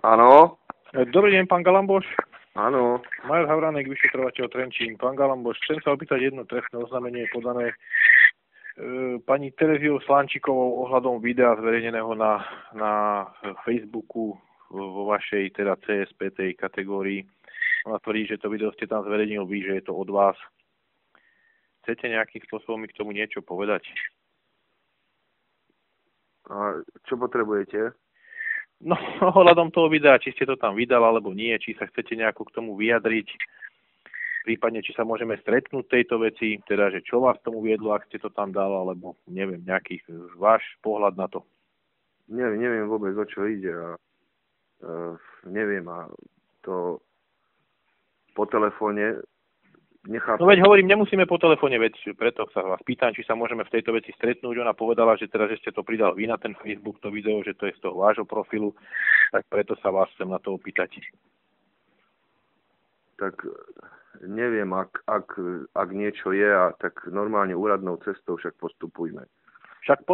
Áno. Dobrý deň, pán Galamboš. Áno. Major Havránek, vyšetrovateľ Trenčín. Pán Galamboš, chcem sa opýtať jedno trestné oznámenie podané pani Tereziou Slančíkovou ohľadom videa zverejneného na Facebooku vo vašej teda CSPT kategórii. Ona tvrdí, že to video ste tam zverejnil vy, že je to od vás. Chcete nejakým spôsobom mi k tomu niečo povedať? A čo potrebujete? No, ohľadom toho videa, či ste to tam vydal alebo nie, či sa chcete nejako k tomu vyjadriť, prípadne či sa môžeme stretnúť tejto veci, teda, že čo vás tomu viedlo, ak ste to tam dal, alebo neviem, nejaký váš pohľad na to. Neviem vôbec, o čo ide a neviem a to po telefóne nechápem. No veď hovorím, nemusíme po telefóne, veď preto sa vás pýtam, či sa môžeme v tejto veci stretnúť. Ona povedala, že teda, že ste to pridal vy na ten Facebook, to video, že to je z toho vášho profilu, tak preto sa vás chcem na to opýtať. Tak neviem, ak niečo je, tak normálne úradnou cestou však postupujme. Však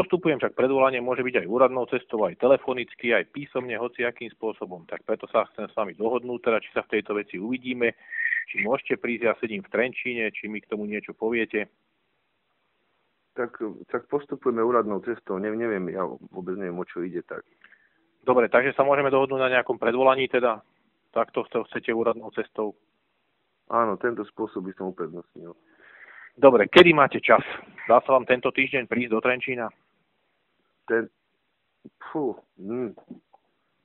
predvolanie môže byť aj úradnou cestou, aj telefonicky, aj písomne, hociakým spôsobom. Tak preto sa chcem s vami dohodnúť, teda či sa v tejto veci uvidíme, či môžete prísť, ja sedím v Trenčíne, či mi k tomu niečo poviete. Tak postupujeme úradnou cestou, neviem, ja vôbec neviem, o čo ide tak. Dobre, takže sa môžeme dohodnúť na nejakom predvolaní teda? Takto chcete úradnou cestou? Áno, tento spôsob by som uprednostnil. Dobre, kedy máte čas? Dá sa vám tento týždeň prísť do Trenčína?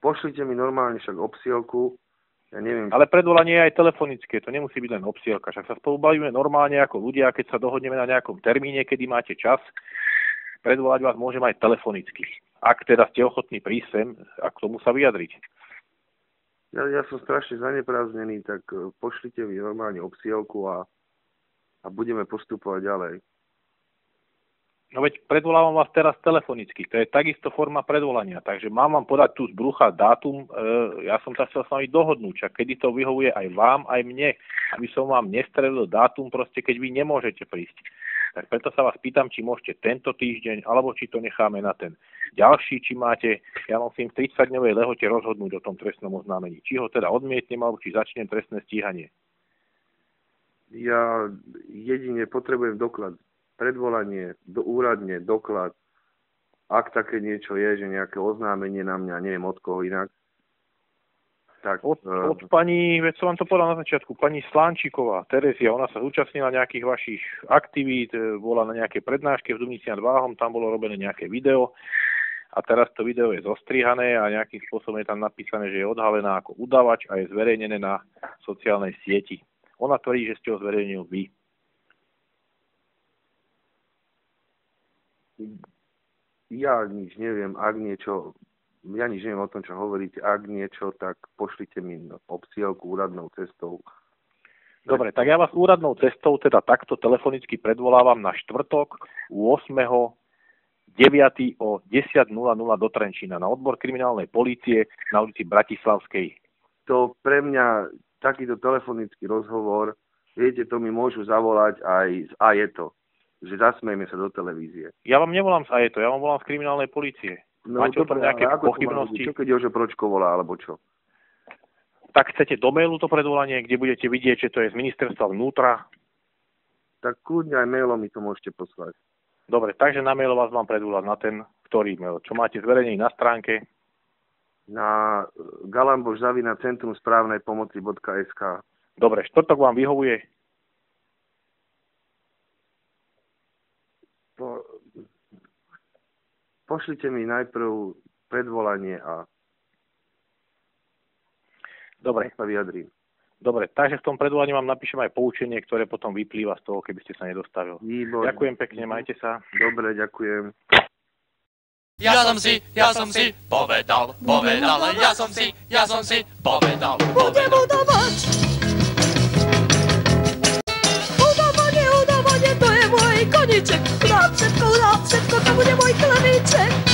Pošlite mi normálne však obsielku. Ja neviem. Ale predvolanie je aj telefonické, to nemusí byť len obsielka. Však sa spolu bavíme normálne ako ľudia, keď sa dohodneme na nejakom termíne, kedy máte čas, predvolať vás môžem aj telefonicky. Ak teda ste ochotní prísť sem a k tomu sa vyjadriť. Ja som strašne zaneprázdnený, tak pošlite mi normálne obsielku a budeme postupovať ďalej. No veď predvolávam vás teraz telefonicky. To je takisto forma predvolania. Takže mám vám podať tu z brucha dátum. Ja som sa chcel s vami dohodnúť, a kedy to vyhovuje aj vám, aj mne. Aby som vám nestrelil dátum, proste keď vy nemôžete prísť. Tak preto sa vás pýtam, či môžete tento týždeň, alebo či to necháme na ten ďalší, či máte, ja musím v 30-dňovej lehote rozhodnúť o tom trestnom oznámení. Či ho teda odmietnem, alebo či začnem trestné stíhanie. Ja jedine potrebujem doklad. Predvolanie, úradne, doklad. Ak také niečo je, že nejaké oznámenie na mňa, neviem od koho inak. Tak, od pani, veď som vám to povedal na začiatku, pani Slančíková, Terezia, ona sa zúčastnila nejakých vašich aktivít, bola na nejaké prednáške v Dubnici nad Váhom, tam bolo robené nejaké video a teraz to video je zostrihané a nejakým spôsobom je tam napísané, že je odhalená ako udavač a je zverejnené na sociálnej sieti. Ona tvrdí, že ste ho zverejnil vy. Ja nič neviem, ja nič neviem o tom, čo hovoríte. Ak niečo, tak pošlite mi obsielku úradnou cestou. Dobre, tak ja vás úradnou cestou teda takto telefonicky predvolávam na štvrtok 8.9. o 10.00 do Trenčína na odbor kriminálnej polície na ulici Bratislavskej. To pre mňa takýto telefonický rozhovor, viete, to mi môžu zavolať aj z AETO, že zasmejme sa do televízie. Ja vám nevolám z AETO, ja vám volám z kriminálnej polície. No, máte o tom nejaké pochybnosti? Čo keď Jožo Pročko volá, alebo čo? Tak chcete do mailu to predvolanie, kde budete vidieť, že to je z ministerstva vnútra? Tak kľudne aj mailom mi to môžete poslať. Dobre, takže na mail vás mám predvolať na ten, ktorý mail. Čo máte zverejnený na stránke? Na galamboš@centrumsprávnejpomoci.sk. Dobre, štvrtok vám vyhovuje? Pošlite mi najprv predvolanie a dobre, sa vyjadrím. Dobre, takže v tom predvolaní vám napíšem aj poučenie, ktoré potom vyplýva z toho, keby ste sa nedostavil. Výborné. Ďakujem pekne, majte sa. Dobre, ďakujem. Ja som si povedal, ja som si povedal. Budem udávať. Udávanie, to je môj koníček. Udám všetko, to bude môj koníček.